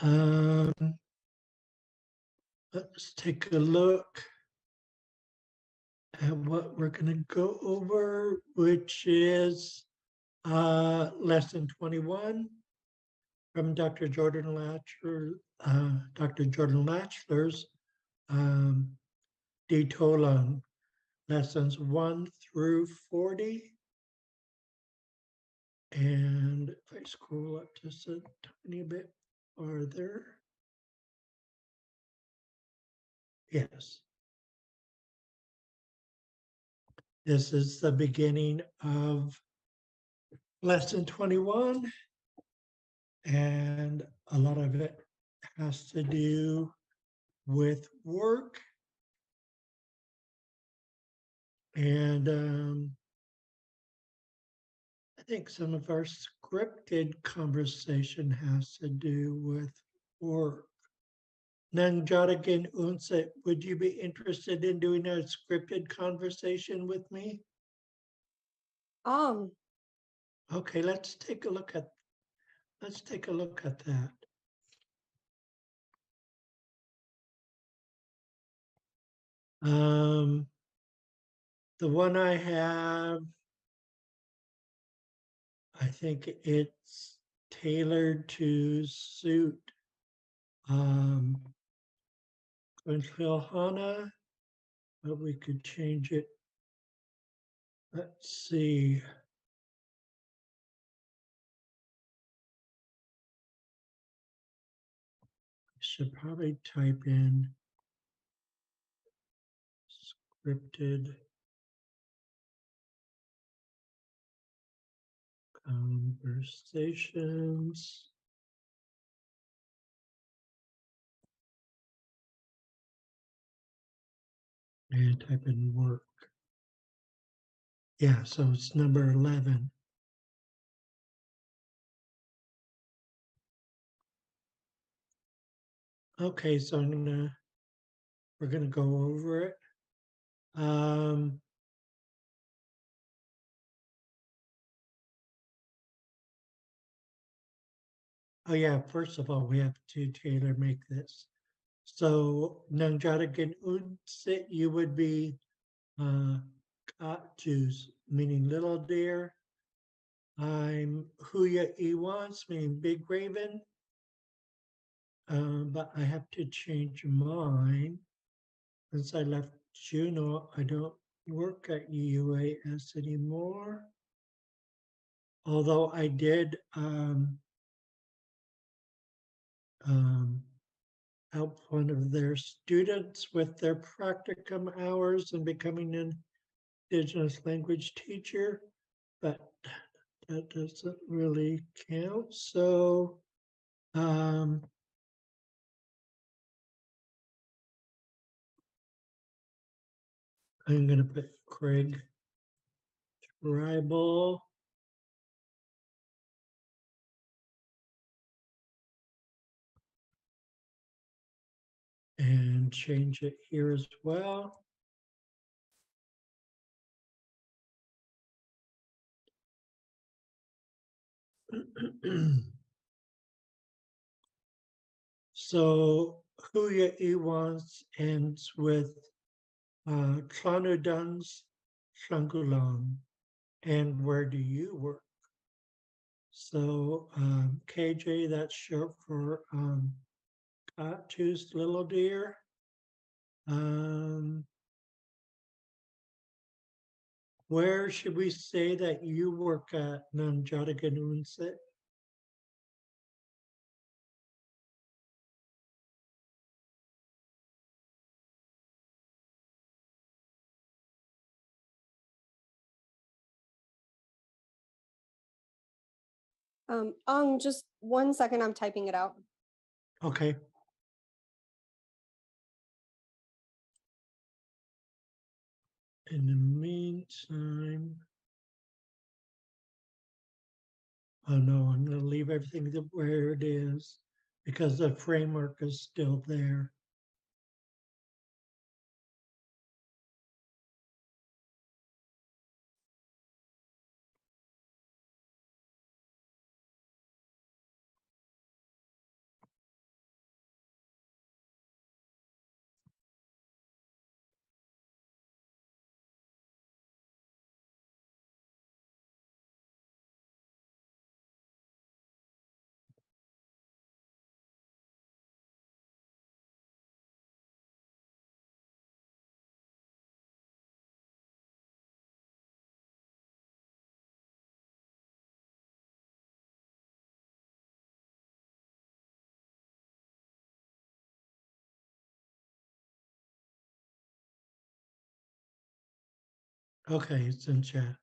Um, let's take a look at what we're going to go over, which is lesson 21 from Dr. Dr. Jordan Latchler's De Tolan, lessons 1 through 40. And if I scroll up just a tiny bit farther, yes. This is the beginning of lesson 21, and a lot of it has to do with work. And I think some of our scripted conversation has to do with work. Nang Jadagan Unset, would you be interested in doing a scripted conversation with me? Okay, let's take a look at that. The one I have, I think it's tailored to suit Hana, but we could change it. Let's see. I should probably type in scripted conversations. And type in work. Yeah, so it's number 11. Okay, so we're gonna go over it. Oh yeah, first of all, we have to tailor make this. So Nangjadagan Unsit, you would be Katus, meaning little deer. I'm Huya Iwans, meaning big raven. But I have to change mine. Since I left Juneau, I don't work at UAS anymore. Although I did help one of their students with their practicum hours and becoming an Indigenous language teacher, but that doesn't really count. So I'm going to put Craig Tribal. And change it here as well. So Huya Iwans ends with Tlanudans Shangulang. And where do you work? So KJ, that's short for Katu's little deer. Where should we say that you work at Nanjadaganunsit? Just 1 second, I'm typing it out. Okay. In the meantime, oh no, I'm going to leave everything where it is because the framework is still there. Okay, it's in chat.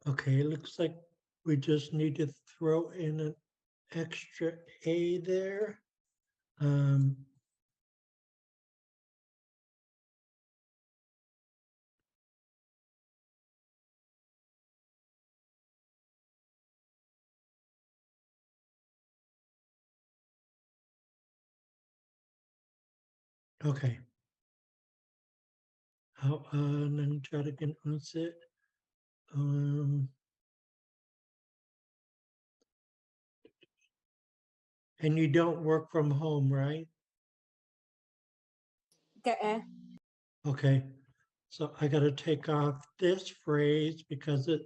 Okay, it looks like we just need to throw in an extra A there. Okay. How, let me try to get it. And you don't work from home, right? Kệ. Okay. So I got to take off this phrase because it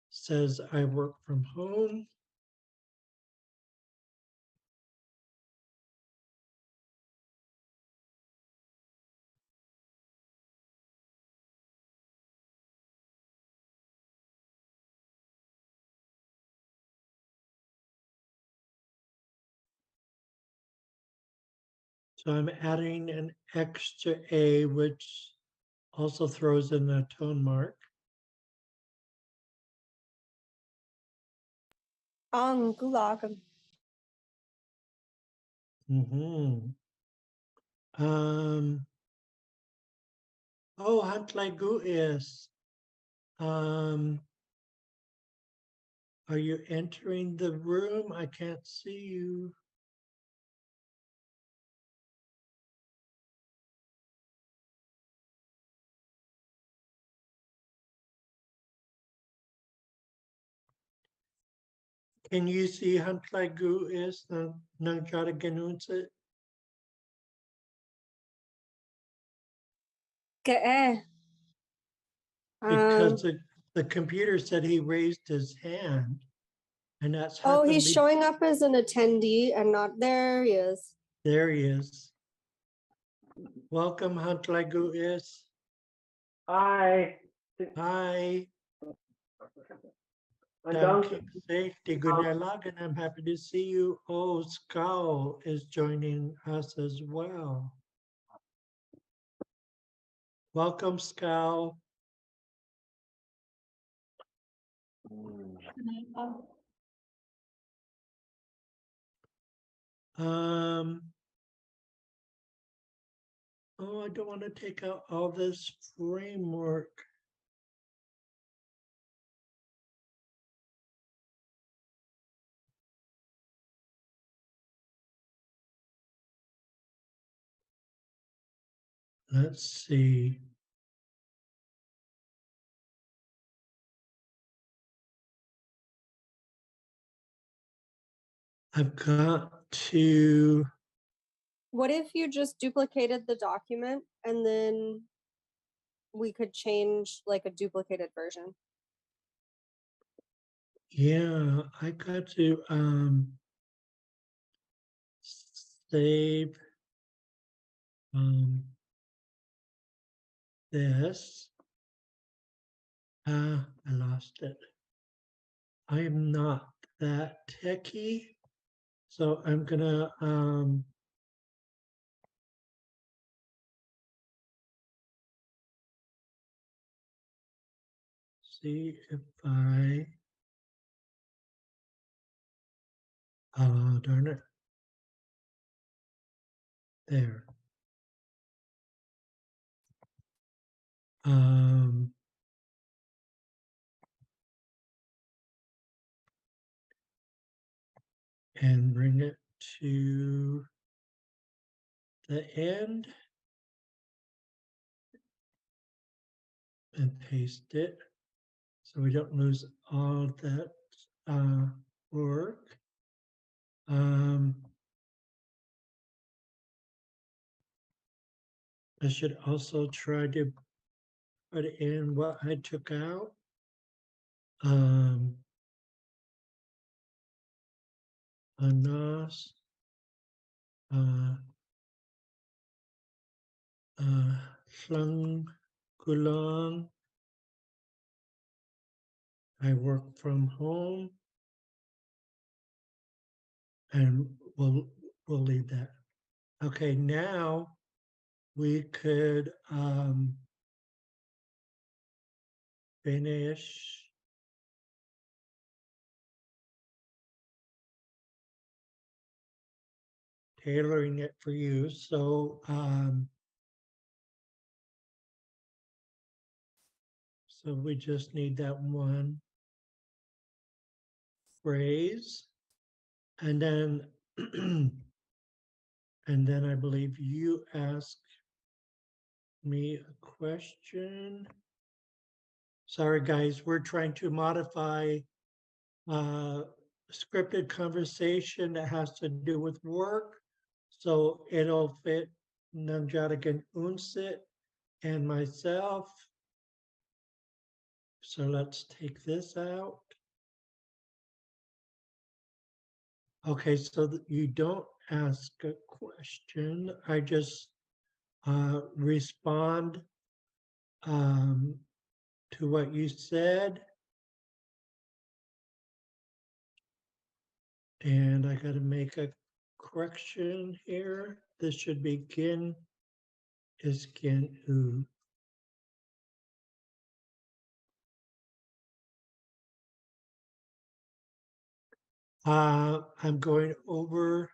says I work from home. So I'm adding an extra A, which also throws in a tone mark. Ang gulagen. Oh, Hantlaigu is. Are you entering the room? I can't see you. Can you see Hantlaigu is the Nangjada Ganunsit? Kệ. Because the computer said he raised his hand, and that's Oh, happened. he's showing up as an attendee and not there he is. There he is. Welcome, Hantlaigu is. Hi. Hi. I'm Thank down. you. Safety. Good night, and I'm happy to see you. Oh, Skull is joining us as well. Welcome, Skull. Oh, I don't want to take out all this framework. Let's see. I've got to, What if you just duplicated the document and then we could change like a duplicated version? yeah, I got to save this. I lost it. I am not that techie, so I'm gonna see if I, oh darn it, there. And bring it to the end and paste it so we don't lose all that work. I should also try to put in what I took out. Anas. uh, Shlung Kulong. I work from home, and we'll leave that. Okay, now we could finish tailoring it for you. So so we just need that one phrase, and then and then I believe you ask me a question. Sorry, guys, we're trying to modify scripted conversation that has to do with work. So it'll fit Namjadigan Unsit and myself. So let's take this out. Okay, so that you don't ask a question. I just respond to what you said. And I got to make a correction here. This should be Gin is Gin U. I'm going over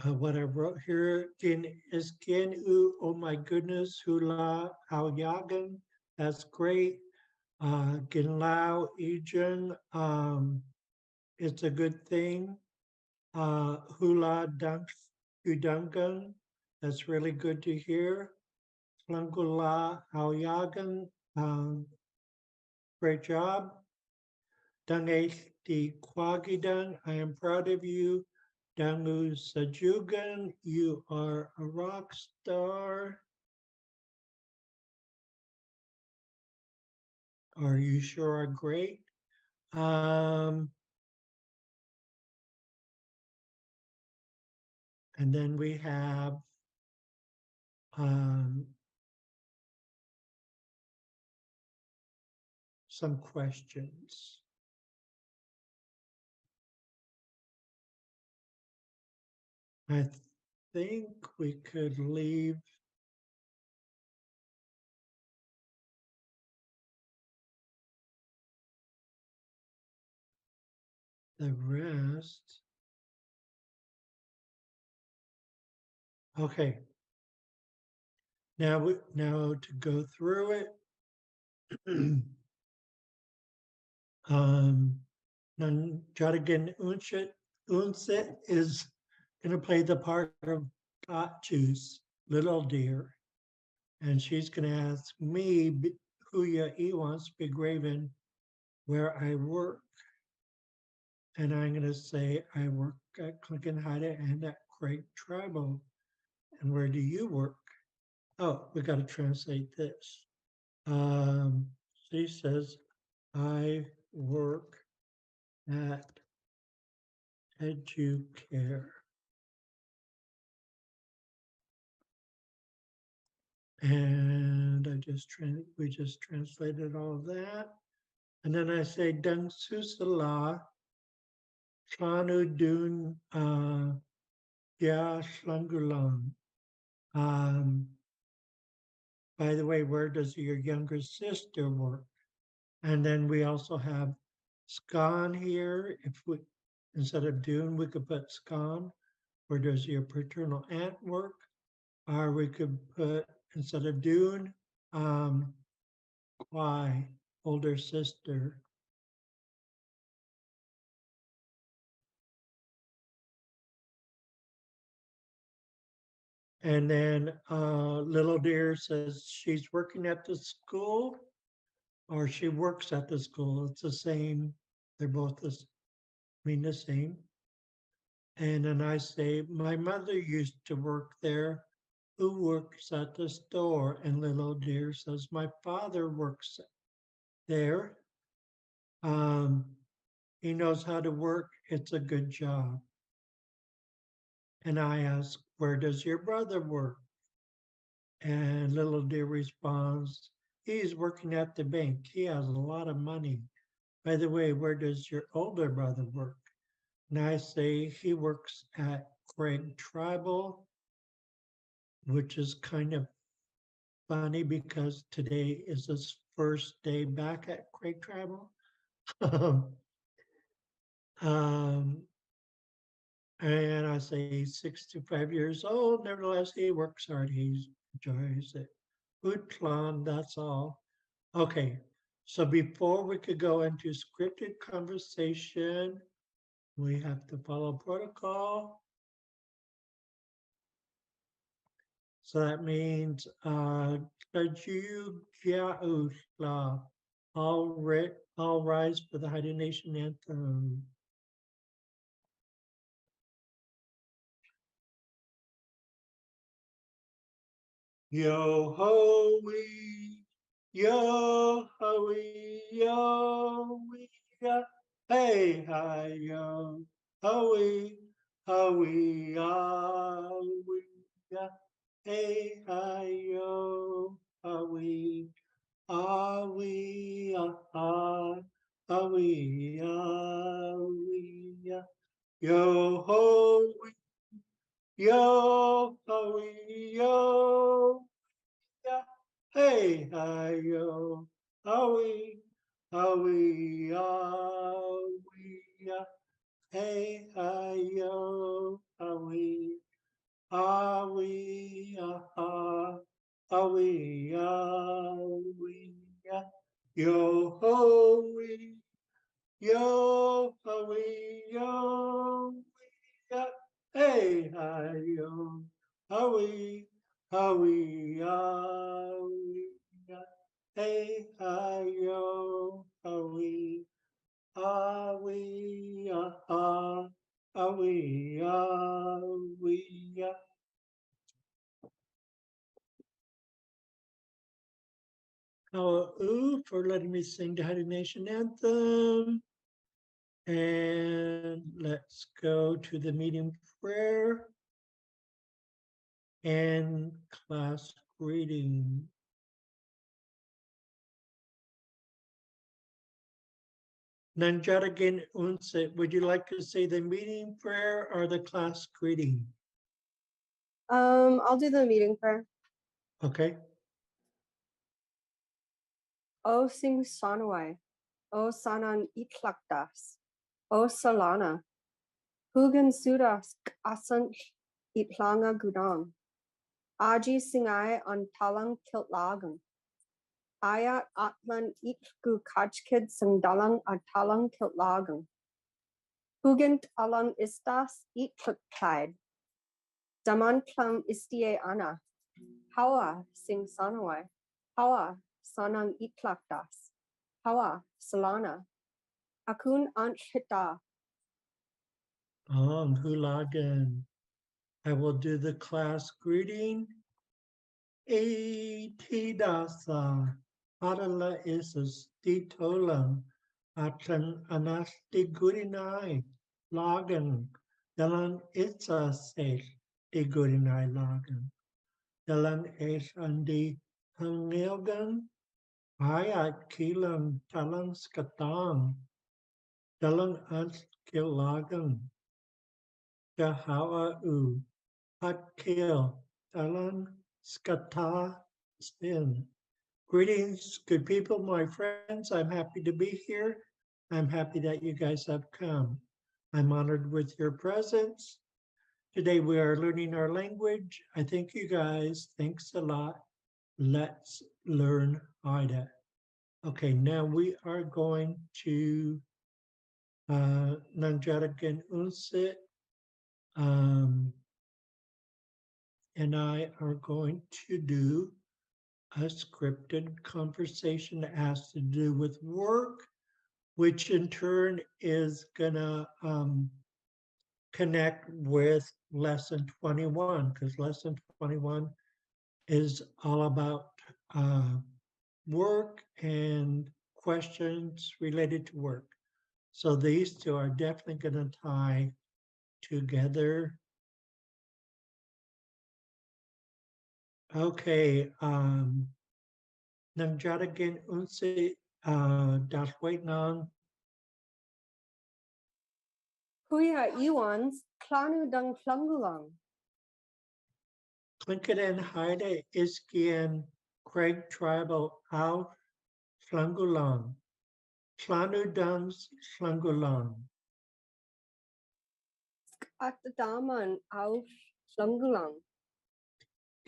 what I wrote here. Gin is Gin U. Oh my goodness, hula ao yagan. That's great. Gin lao ijan. It's a good thing. Hula dunk udungan. That's really good to hear. Flangula ao yagan. Great job. Dange di Kwagidan, I am proud of you. Dangu Sajugan, you are a rock star. Are you sure are great? And then we have some questions. I think we could leave the rest. Okay. Now to go through it. Jadigan Unsit is going to play the part of Got Juice, Little Deer, and she's going to ask me, Huya Iwans, Big Raven, where I work. And I'm going to say, I work at Klinkenheide and at Craig Tribal. And where do you work? Oh, we got to translate this. She says, I work at Educare. And we just translated all of that. And then I say, Dung Susala, Shlanu Dun Ya Shlungulang. By the way, where does your younger sister work? And then we also have Skan here. If we, instead of Dune, we could put Skan. Where does your paternal aunt work? Or we could put, instead of Dune, Kwai, older sister. And then Little Deer says she's working at the school or she works at the school. It's the same. They're both mean the same. And then I say, my mother used to work there. Who works at the store? And Little Deer says, my father works there. he knows how to work, it's a good job. And I ask, where does your brother work? And little dear responds, he's working at the bank. He has a lot of money. By the way, where does your older brother work? And I say he works at Craig Tribal, which is kind of funny because today is his first day back at Craig Tribal. um, and I say he's 65 years old. Nevertheless, he works hard. He enjoys it. Utlan, that's all. Okay, so before we could go into scripted conversation, we have to follow protocol. So that means all rise for the Haida Nation anthem. Yo ho wee, yo ho wee, yo wee, ya. Hey hi yo ho wee, ah wee, ya. Hey hi yo ho wee, ah wee, ah wee, ya. Yo ho wee, yo ho wee, yo. Yeah. Hey, hi, yo, howie, howie, yeah. Hey, hi, yo, howie, howie, howie, yeah. Yo, howie, yo, howie, yo, yeah. Hey, hi, yo, howie, howie, yeah. Hey, hi, yo, howie, howie, howie, yeah. Ooh, for letting me sing the Haida Nation anthem. And let's go to the meeting prayer and class greeting. Nanjaragan Unse, would you like to say the meeting prayer or the class greeting? I'll do the meeting prayer. Okay. O sing sanawai, o sanan itlakdas, o salana, hugan sudas asan itlanga gudang, aji singai on talang kiltlagang, ayat atlan itgu kachkid sangdalang atalang kiltlagang, hugant alang istas itlakkaid, daman klam istie ana, hawa sing sanawai, hawa sanang itlakdas, hawa salana, akun anchita. Hulagan. I will do the class greeting. Etidasa. Adala isas titolam. Atlan anasti gurinai. Lagan. Dalan itsa sel. De gurinai lagan. Dalan es andi hangilgan. Ayat kilam talang skatang. Dalan ans kilagan. Jahawa u. Xaad Kil Class Skata Spin. Greetings, good people, my friends. I'm happy to be here. I'm happy that you guys have come. I'm honored with your presence. Today we are learning our language. I thank you guys. Thanks a lot. Let's learn Haida. Okay, now we are going to Nanjaragan Unsit. And I are going to do a scripted conversation that has to do with work, which in turn is gonna connect with lesson 21, because lesson 21 is all about work and questions related to work. So these two are definitely going to tie together. Okay. Nang jadagin unsi das wait nang Huya Iwans, Klanu Dung Flungulang. Klinkaden Haide Iskian Craig Tribal Au Flungulang. Klanu Dungs Flungulang. At the Daman auf Flungulang.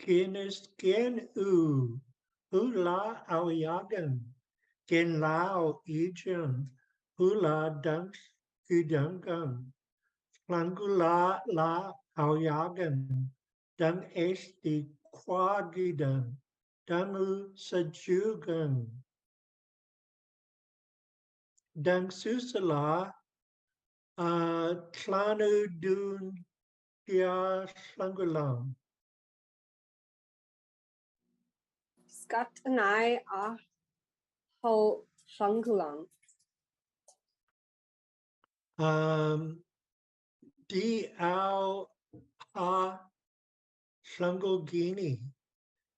Kienus Kien La Au Yagan. Kien Lao Ijun. Hula Dungs Gudungun. Flangula La Au Yagan. Dung es di quagidan, dungu sajugan, dung susala, klanu dun dia slangulang. Skat anai a ho Flungulang. Di au ha slangogini,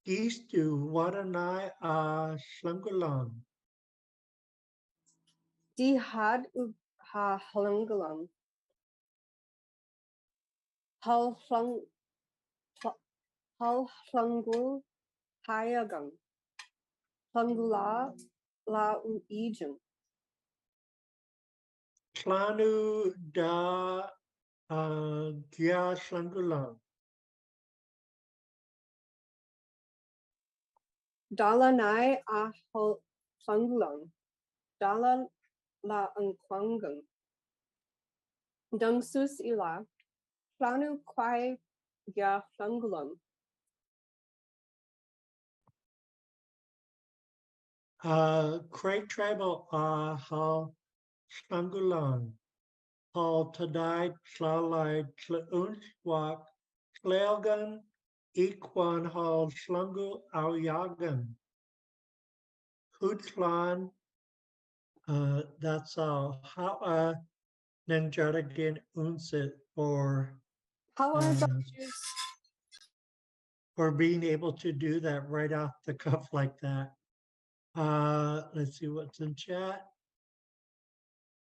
istu waranai a slangulang. Die had ha Flungulang. Hal Flungul Hayagang. Flungula la u Ijun. Klanu da dia slangulang. Dala nai a ho Flungulang. Dala la Unquangang. Dung sus ila. Flanu quai ya Flungulang. Craig Tribal hal slangulang. Hal tadai tlalai tlaunwak tlalgan equan hal slungu auyagan. Hutlan, that's all. How Nanjaragan unsit How are uh, doctors? for being able to do that right off the cuff like that. Let's see what's in chat.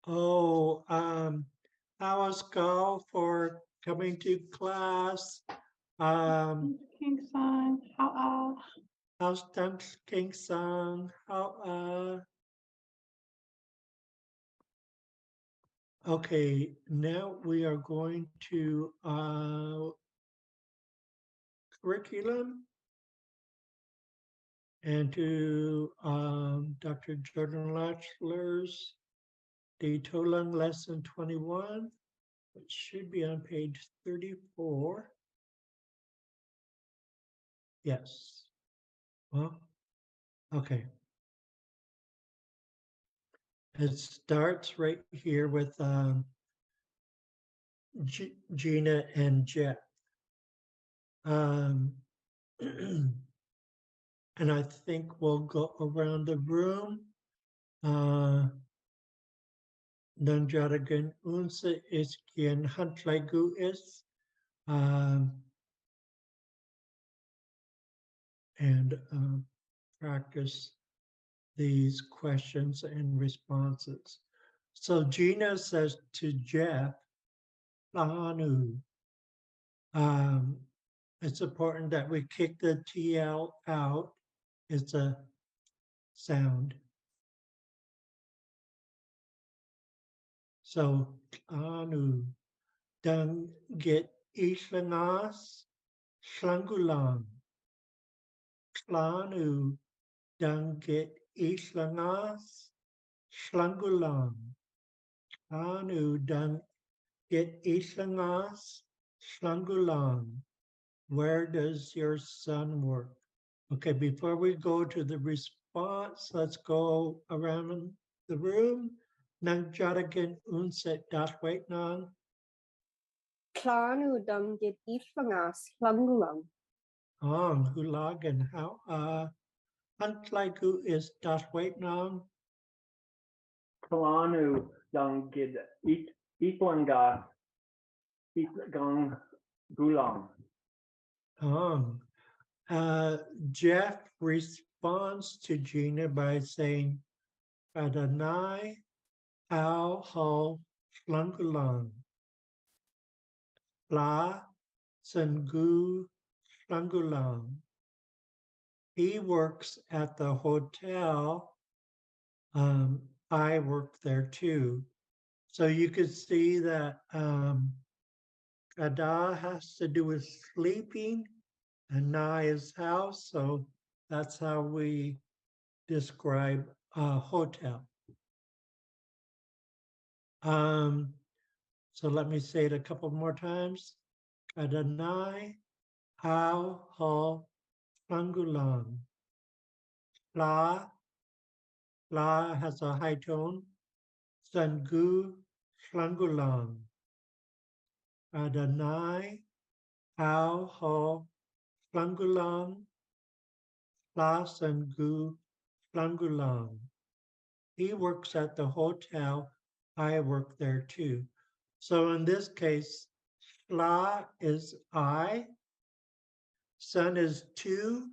Oh, how's Go for coming to class? King Son, how How's Dunks King Song? Okay, now we are going to curriculum and to Dr. Jordan Latchler's the Tolang lesson 21, which should be on page 34. Yes. Well, okay. It starts right here with Gina and Jeff. And I think we'll go around the room. Nanjaragan unsa is quien hantlaigu is. And practice these questions and responses. So Gina says to Jeff, Lahanu, it's important that we kick the TL out. It's a sound. So Anu, dan get islangas, slangulang. Klanu, dan get islangas, slangulang. Anu, dan get islangas, slangulang. Where does your son work? Okay, before we go to the response, let's go around the room. Nang jaragan unset dat wait nang. Klanu dung get Iflangas Flungulang. Ang hulagan how Antlaigu is dat wait nang. Kalanu Dung Gid Itlanga Itlang Gulang. Um, Jeff responds to Gina by saying, Adonai Al Hal Flungulang. La Sengu Flungulang. He works at the hotel. I work there too. So you could see that Ada has to do with sleeping and Na is house. So that's how we describe a hotel. So let me say it a couple more times. Adonai Au Ho Fangulan. La has a high tone. Sangu Flangulan. Adonai Au Ho Flangulan. La Sangu Flangulan. He works at the hotel. I work there too. So in this case, La is I, Sun is two,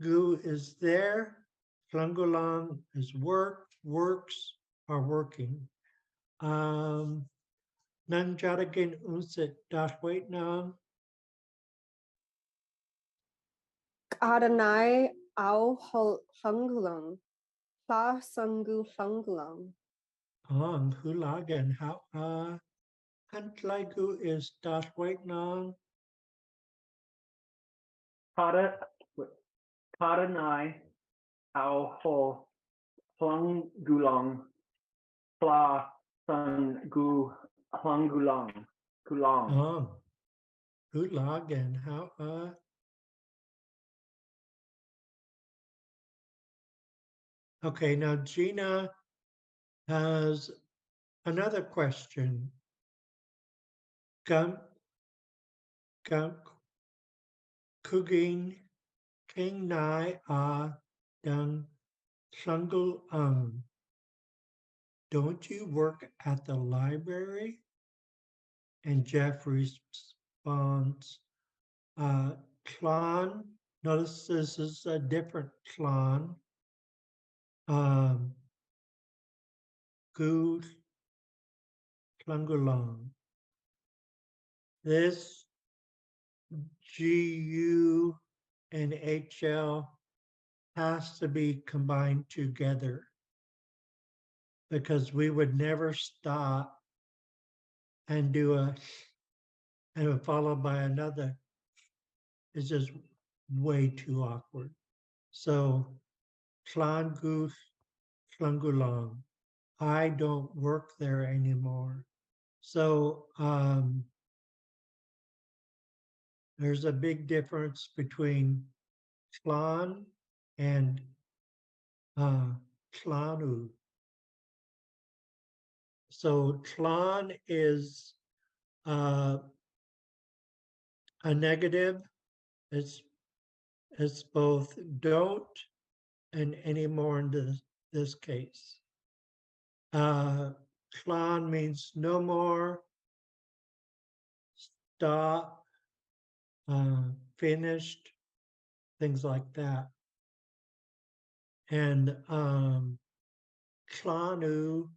Gu is there, Flungulang is works, are working. Nang Jadagan Unsit Dashwait Nam. Adonai au hungulung. Pla sungu fungulung. Hulagan how Hantlaigu is Dashwait Nam. Karanai Ao Ho Plung Gulang Pla Sun Gu Plungulang Gulang. Hulagan how Okay, now Gina has another question. Gum Kuging King Nai Dung Shungul Don't you work at the library? And Jeff responds, Klon. Notice this is a different Klon. Gu Klungulang. This GU and HL has to be combined together because we would never stop and do and followed by another. It's just way too awkward. So Tlangu Tlangulang. I don't work there anymore. So there's a big difference between Tlan and Tlanu. So Tlan is a negative. It's both don't and anymore in this case. Tlan means no more, stop, finished, things like that. And Tlanu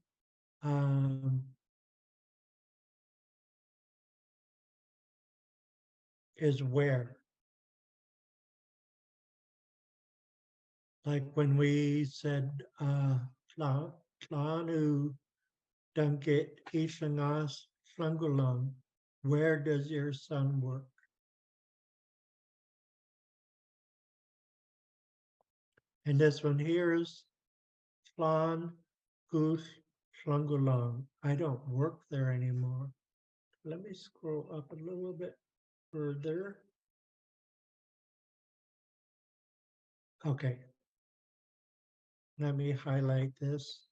is where. Like when we said Tlanu Dungit Ishangas Flungulang, where does your son work? And this one here is Flan Goose Flungulang. I don't work there anymore. Let me scroll up a little bit further. Okay. Let me highlight this.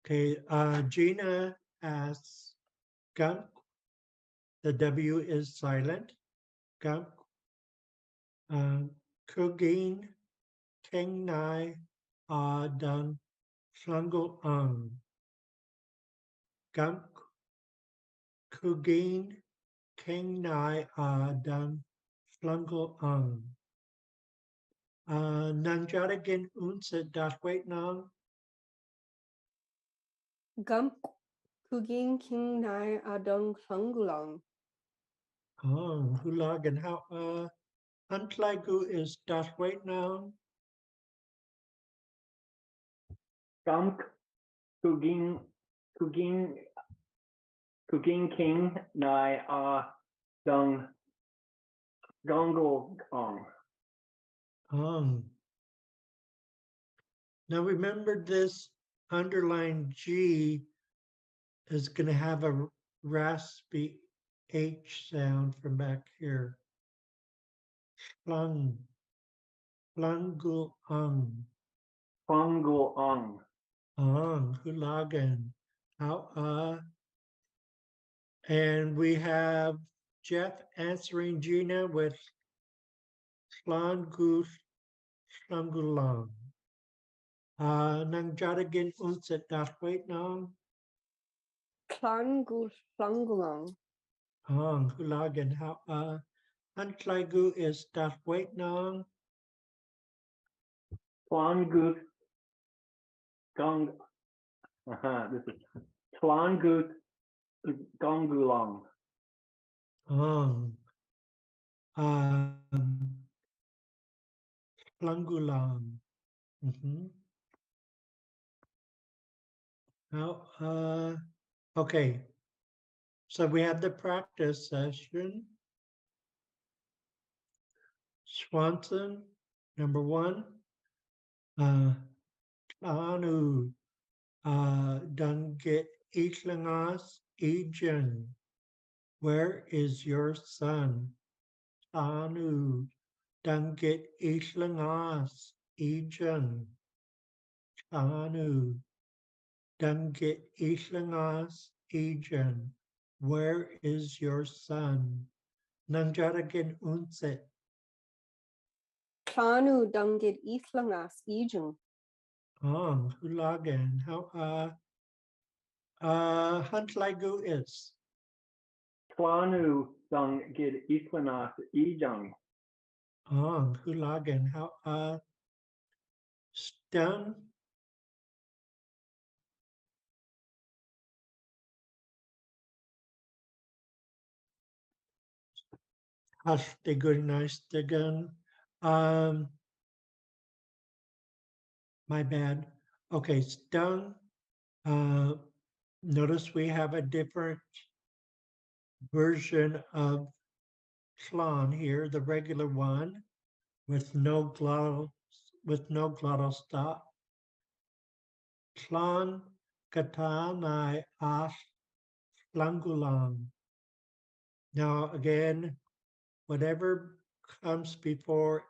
Okay, Gina asks, Gump, the W is silent. Gump, Kugin, King Nai, dan flungul Gump kugin king nai dan flungul Nanjaragan unsa dat wait nang Gump kuging king nai adong fungulang. Hulag and how Huntlagu is dat wait now. Gunk Kuging Kuging Kuging King Nai Dung Gongo Ong. Now remember this underlined G is going to have a raspy H sound from back here. Flung, flungul Fungul Ong. hulagan, how and we have Jeff answering Gina with flungus flungulang. Nang jadagin unset dat wait nang. Klangu fungulang. Hulagan, how Huntlagu is dat wait nang. Twangut Gong. This is Twangut Gongulong. Flungulang. Now, okay. So we have the practice session. Swanson, number 1. Anu, Dungit Itlangas Ejan. Where is your son? Anu, Dungit Itlangas Ejan. Anu, Dungit Itlangas Ejan. Where is your son? Nanjaragan unset. Klanu dungit ithlangas ijung. Hulagan. How Huntlagu is. Twanu Dung Gid Equinas Ejung. Hulagan. How Stun. Hastigun. My bad. Okay, stun. Notice we have a different version of flan here, the regular one with no glottal stop. Flan katanai as flangulang. Now again, whatever comes before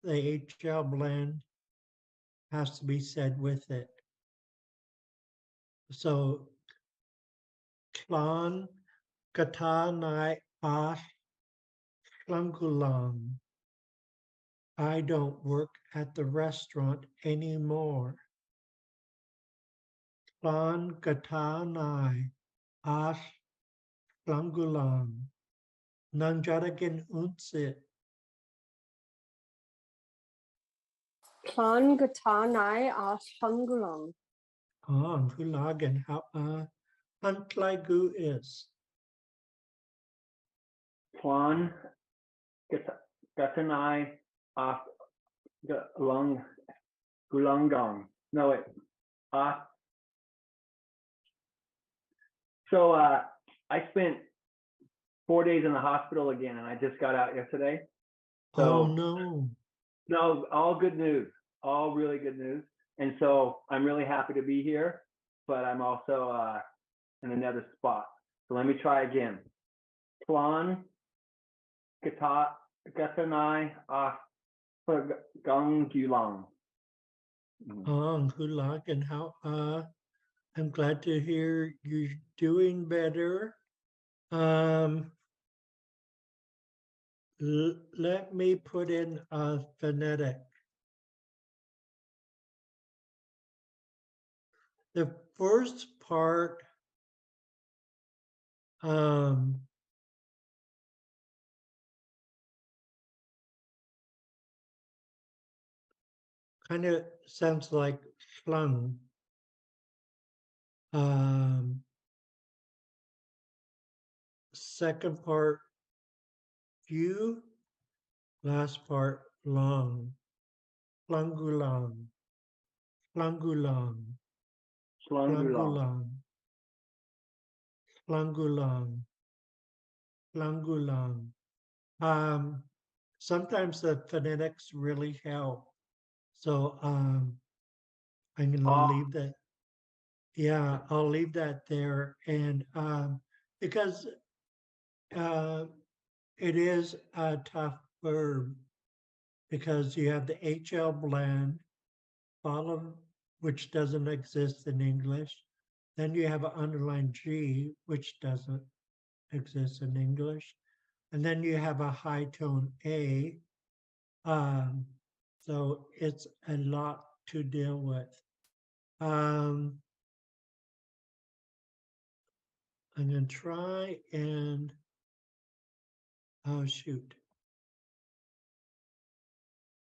the HL blend has to be said with it. So Klan katanai as flangulang. I don't work at the restaurant anymore. Klan katanai as flangulang. Nanjaragan unsit. Klan gatanai as fungulang. Hulagan. How Huntlagu is. Twan Gatanai off Gulongong. No, wait. So I spent 4 days in the hospital again, and I just got out yesterday. So, no. No, all good news, all really good news. And so I'm really happy to be here, but I'm also in another spot. So let me try again. Twan Gatanai off Gongulong. Hulagan. How I'm glad to hear you're doing better. Let me put in a phonetic. the first part, um, kind of sounds like flung. Second part, few. Last part, long. Flungulang. Flungulang. Shlungulang. Flungulang. Flungulang. Flungulang. Sometimes the phonetics really help. So I'm going to Oh, leave that. Yeah, I'll leave that there. And because uh, it is a tough verb, because you have the HL blend, followed, which doesn't exist in English. Then you have an underlined G, which doesn't exist in English. And then you have a high tone A. Um, so it's a lot to deal with. I'm going to try and, oh shoot.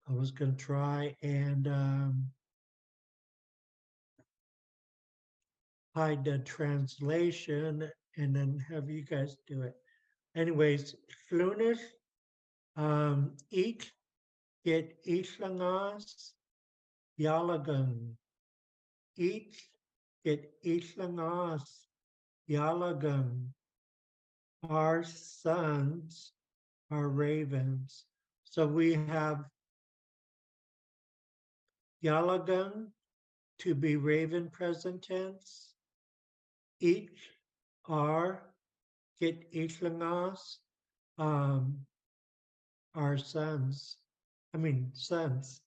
I was going to try and hide the translation and then have you guys do it. Anyways, Flunis, eat, get islangas, yalagan. Eat, get islangas, yalagan. Our sons are ravens. So we have yalagan to be raven present tense. Each are get islangas, our sons. I mean sons.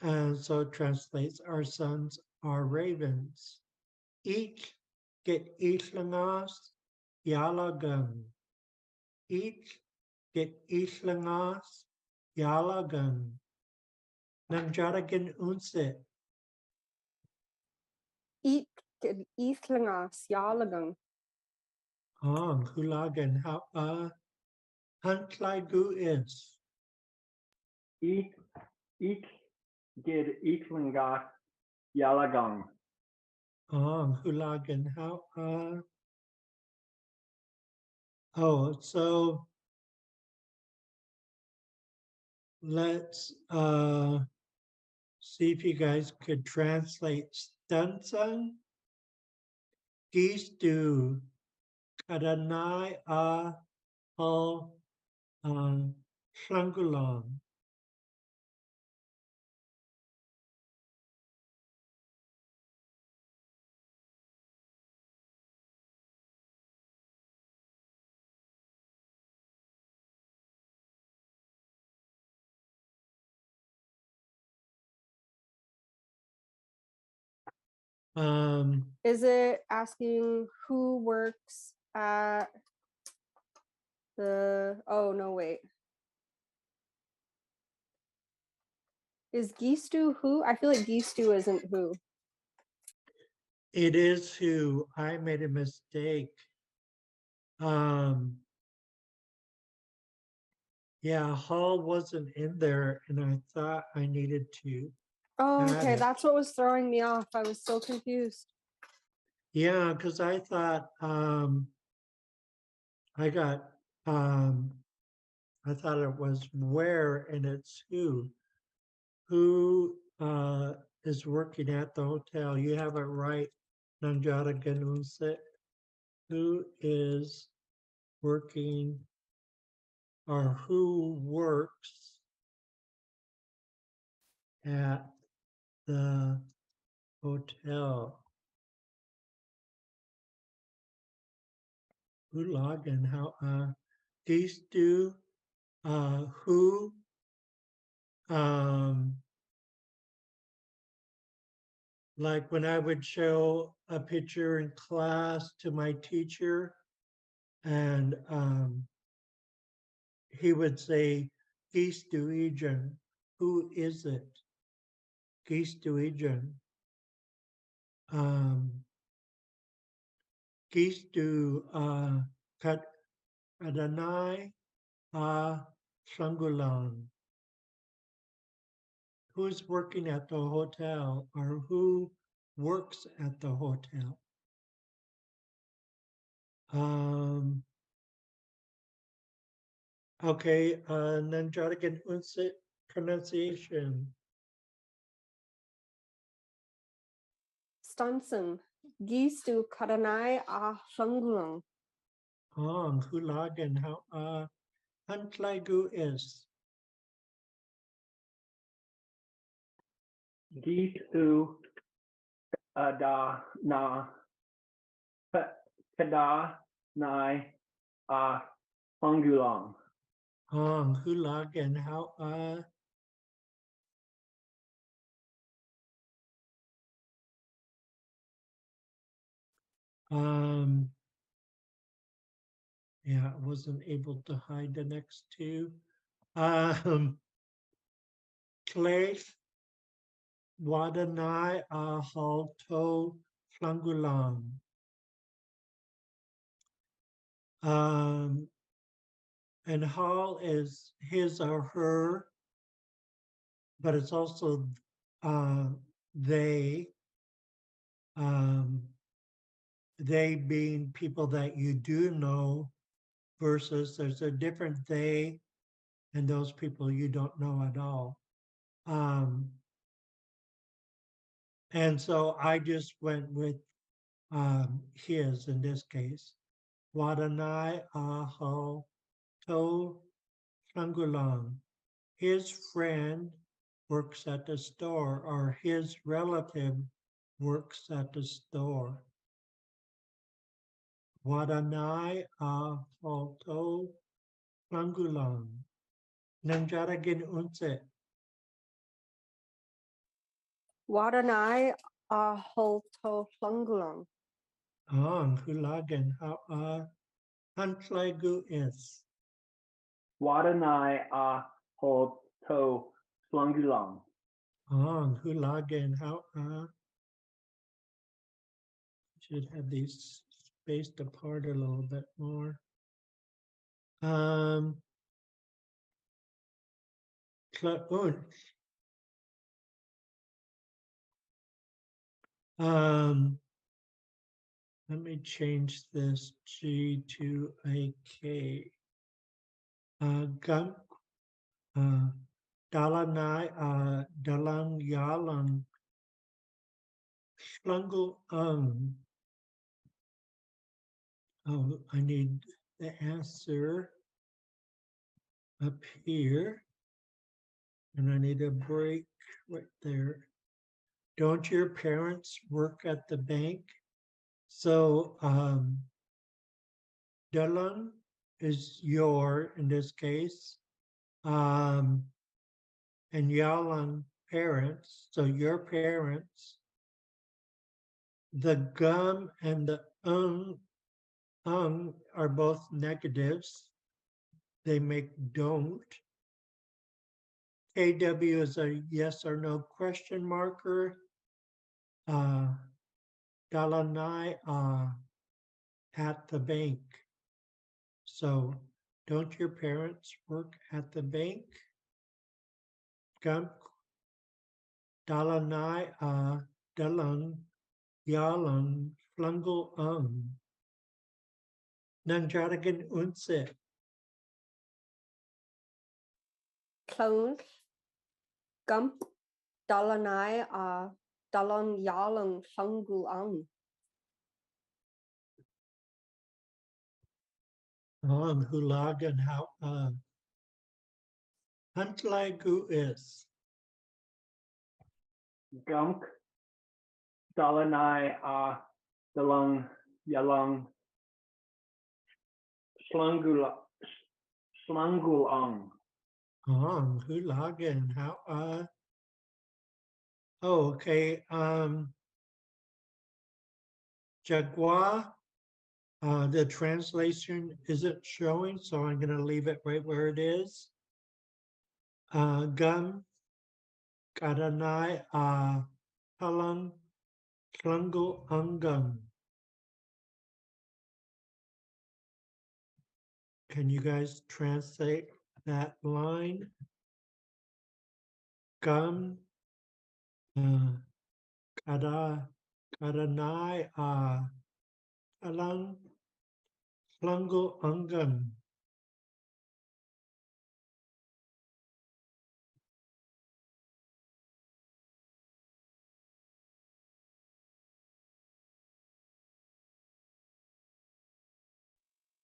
And so it translates, our sons are ravens. Each get islangas, yalagan. Each get islangas, yalagan. Nanjaragan unset. Eat Eithlangas, Yalagang. Hulagan, how Huntlai gu is. eat, get Eatlingas Yalagang. Hulagan, how oh, so let's see if you guys could translate Stansan. Gistu Kadanai Hal Shangulan. Is it asking who works at the, oh no, wait. Is Gistu who? I feel like Gistu isn't who. It is who. I made a mistake. Yeah, Hall wasn't in there, and I thought I needed to Oh, add okay, it. that's what was throwing me off. I was so confused. Yeah, because I thought I got I thought it was where, and it's who. Who is working at the hotel? You have it right, Nanjara Ganunse. Who is working or who works at the hotel? Who log in? How these do who um like when I would show a picture in class to my teacher and he would say, Geese Duijan, who is it? Geese Duijan. Gistu Kat Adonai Shangulan. Who's working at the hotel or who works at the hotel? Okay, and then try to get pronunciation. Stanson. Gis du karanai a shangulong. Hulagan, how Huntlaigu is. Gisu da na kada nai fungulong. Hulagan, how yeah, I wasn't able to hide the next two. Clay Wadanai Halto Flangulang. And hall is his or her, but it's also they. They being people that you do know versus there's a different they and those people you don't know at all. And so I just went with his in this case. Wadanai aho to Shangulang. His friend works at the store, or his relative works at the store. Wadanai aho to Shangulang. Nanjaragin unse. Waranai a holto flangulong. Hulagan, how Hantlaigu is. Wadanai ho to slungulong. Hulagan, how should have these spaced apart a little bit more. Let me change this G to a K. Gum, Dalanai, Dalang Yalang, Schlungel Oh, I need the answer up here. And I need a break right there. Don't your parents work at the bank? So Dalang is your, in this case, and Yalan parents, so your parents. The gum and the are both negatives. They make don't. KW is a yes or no question marker. Dalanai at the bank. So don't your parents work at the bank? Gum Dalanai Dalang Yalang Flungel Nanjaragan Unse. Clone. Gump. Dalanai a dalong yalang flangulong. Hulagan how Huntlaigu is. Gunk dalanai dalung yalung slungulong. Hulagan how oh, okay. Jaguar, the translation isn't showing, so I'm going to leave it right where it is. Gum, Karanai, Halang, Klungal Ungum. Can you guys translate that line? Gum, kada, kadanai, alang, Klungal Ungum.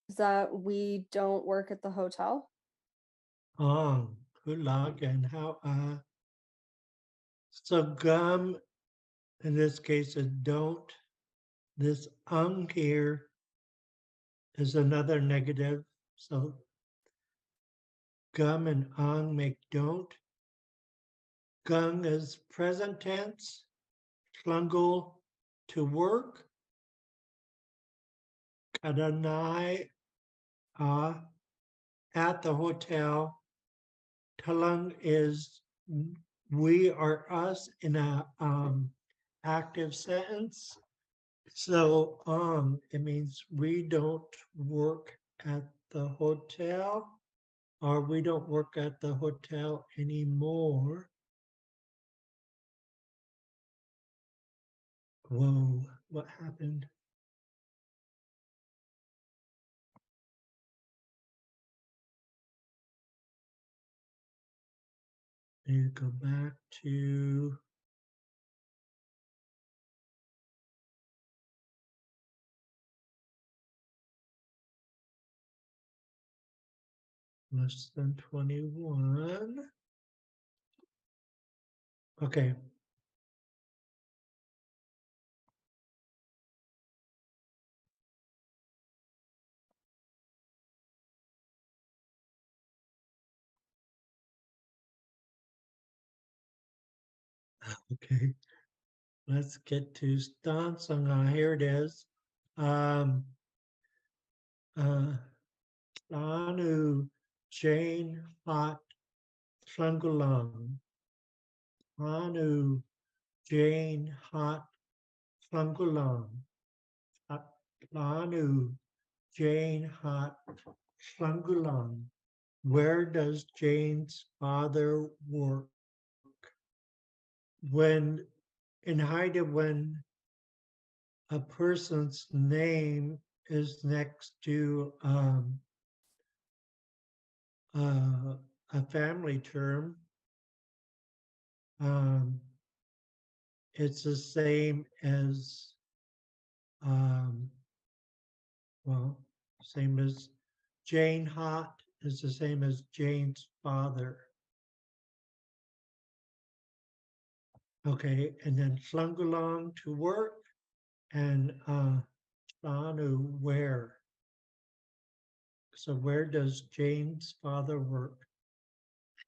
Is that we don't work at the hotel? Hulag, and how, so gum, in this case, is don't. This here is another negative. So gum and make don't. Gung is present tense. Klungal to work. Kadanai at the hotel. Talung is we or us in a active sentence. So it means we don't work at the hotel, or we don't work at the hotel anymore. Whoa, what happened? And go back to less than 21. Okay. Okay. Let's get to Stansanga. Here it is. Anu Jane Hot Flungulang. Anu Jane Hot Flungulang. Anu Jane Hot Flungulang. Where does Jane's father work? When in Haida, when a person's name is next to a family term, it's the same as, well, same as Jane Hot is the same as Jane's father. Okay, and then Flungalong to work, and Lanu where. So where does Jane's father work?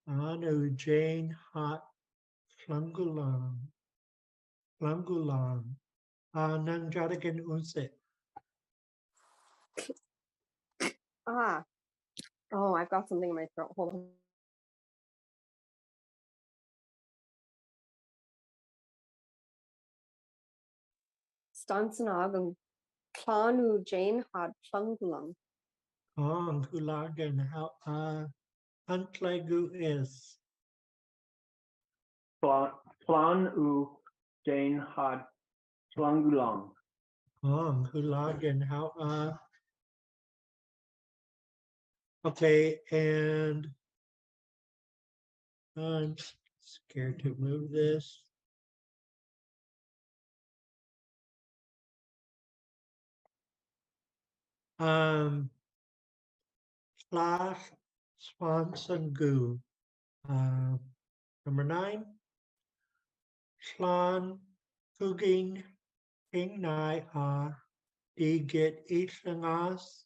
Anu Jane Hot Flungulang. Flungulang. Nang Jadagan Unse. Ah, oh, I've got something in my throat. Hold on. Stansanag Klanu Jane had Plungulang. Hulagan, how Huntlagu is. Plan u Jane had Slangulong. Hulagan, how okay, and I'm scared to move this. Slash Swansangu. Number 9. Slan Fuging King Nai Di Get Itlangas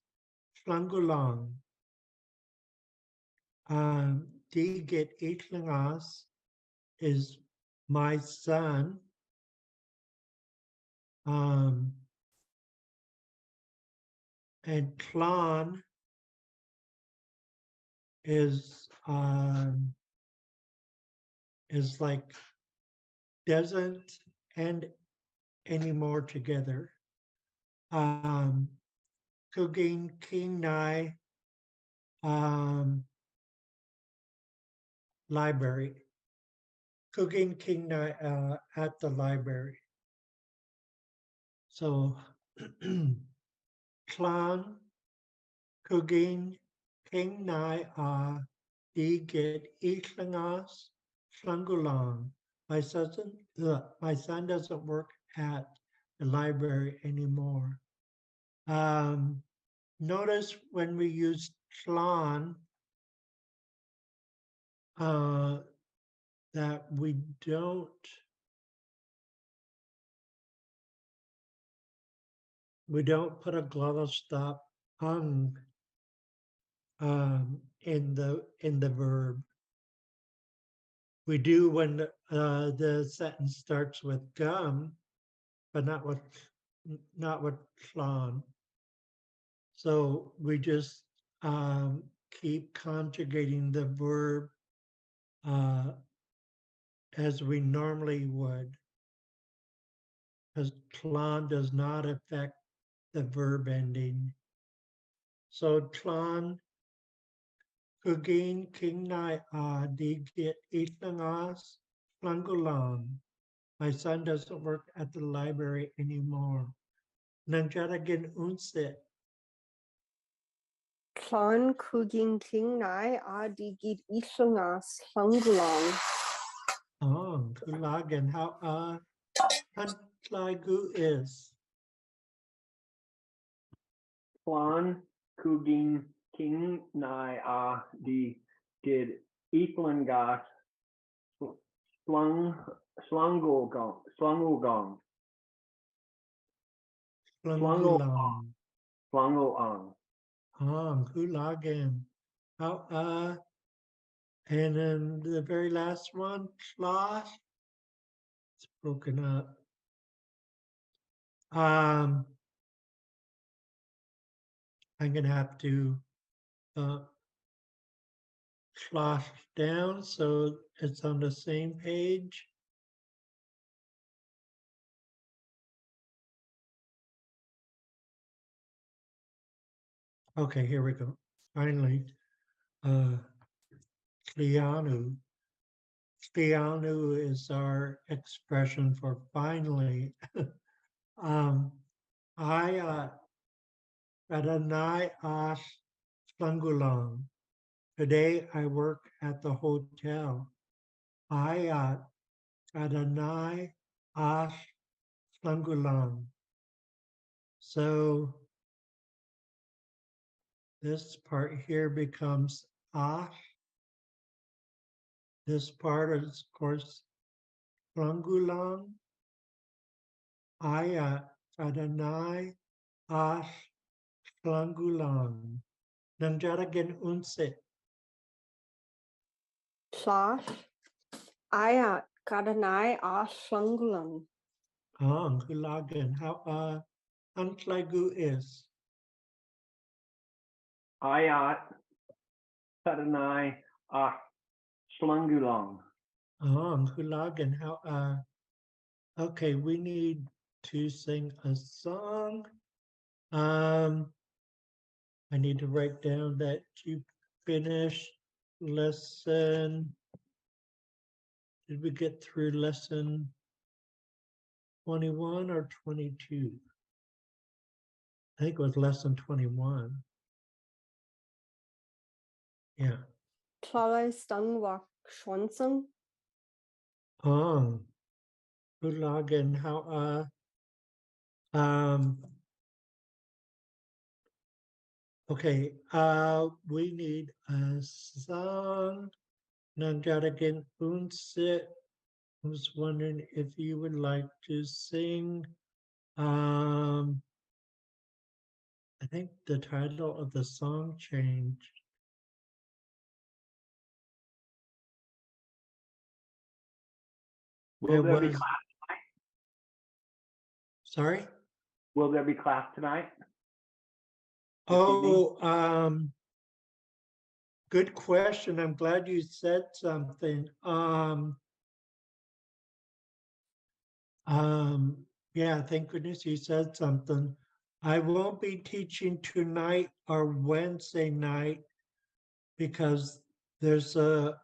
Flangulong. Di Get Itlangas is my son. And Klan is like doesn't end anymore together. Cooking King Nai library. Cooking King Nai at the library. So Clan Cooking King Nai di get Iklangas Slangulang. My son doesn't work at the library anymore. Notice when we use Clan that we don't put a glottal stop hung in the verb. We do when the sentence starts with gum, but not with flan. So we just keep conjugating the verb as we normally would, because clan does not affect the verb ending. So clan Kugin King Nai Digit Itlangas Flangulan. My son doesn't work at the library anymore. Nanjaragan Unsit. Clan Kuging King Nai Digit Islangas Hangulong. Oh, Kulagan. How Huntlagu is. Flan Kugin King Nai di did Eatlangas Slungulgong. Flungulang. Slungulong. Kulagan. How and then the very last one, Schloss. It's broken up. I'm gonna have to Schloss down so it's on the same page. Okay, here we go. Finally, Klianu. Klianu is our expression for finally. I Adonai Ash Slangulang. Today I work at the hotel. I Adonai Ash Slangulang. So this part here becomes Ash. This part is, of course, Slangulang. I Adonai Ash Slangulang. Nanjaragan Unsit. Slash Ayat Kadanai Aslangulang. Kulagan. How Antlagu is. Ayat Sadanai Slungulong. Kulagan. How okay, we need to sing a song. I need to write down that you finished lesson. Did we get through lesson 21 or 22? I think it was lesson 21. Yeah. Tlale Stungwak Schwansung. Kulagan. How okay, we need a song. Nanjaragan Unsit. I was wondering if you would like to sing. I think the title of the song changed. Will there be was, class? sorry? Will there be class tonight? This Oh, good question. I'm glad you said something. Yeah, thank goodness you said something. I won't be teaching tonight or Wednesday night because there's a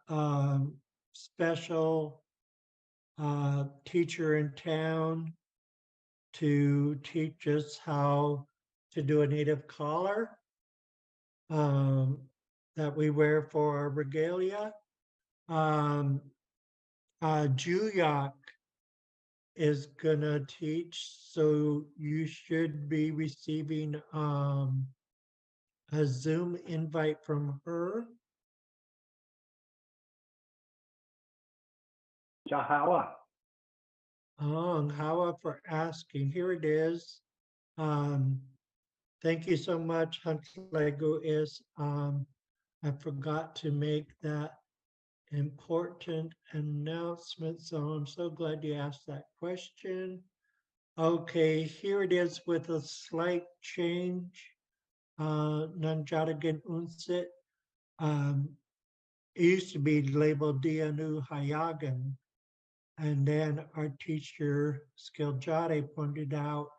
special teacher in town to teach us how to do a native collar um, that we wear for our regalia. Juyak is gonna teach, so you should be receiving a Zoom invite from her. Jahawa. Oh, Hawa for asking. Here it is. Um, thank you so much, Hunt Lego is. I forgot to make that important announcement, so I'm so glad you asked that question. Okay, here it is with a slight change. Nanjadagan Unsit. Um, it used to be labeled Dianu Hayagan. And then our teacher, Skiljade, pointed out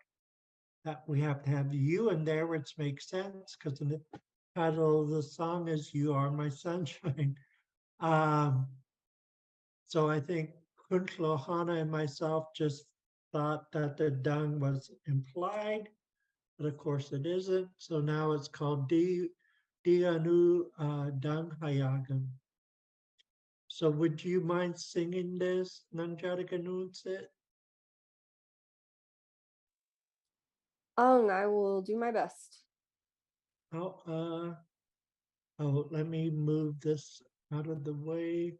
that we have to have you in there, which makes sense because the title of the song is You Are My Sunshine. So I think Kuntlo, Hana, and myself just thought that the dung was implied, but of course it isn't. So now it's called Dianu Dung Hayagan. So would you mind singing this, Nanjadaganunsit? I will do my best. Oh, let me move this out of the way.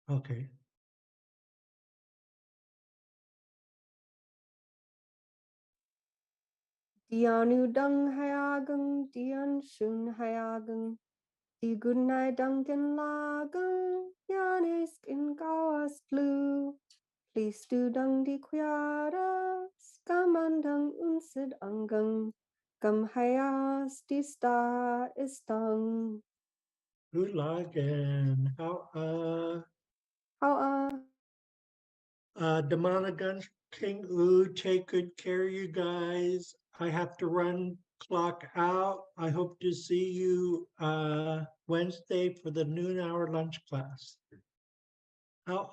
Okay. Dianu dung hayagung, dian shun hayagung, di goodnight duncan lagung, yanis in gawas blue. Please do dung di quiara, skamandang unsid angung, gum hayas di sta istang. Ulagan. How Damanagan King U, take good care, you guys. I have to run clock out. I hope to see you Wednesday for the noon hour lunch class. How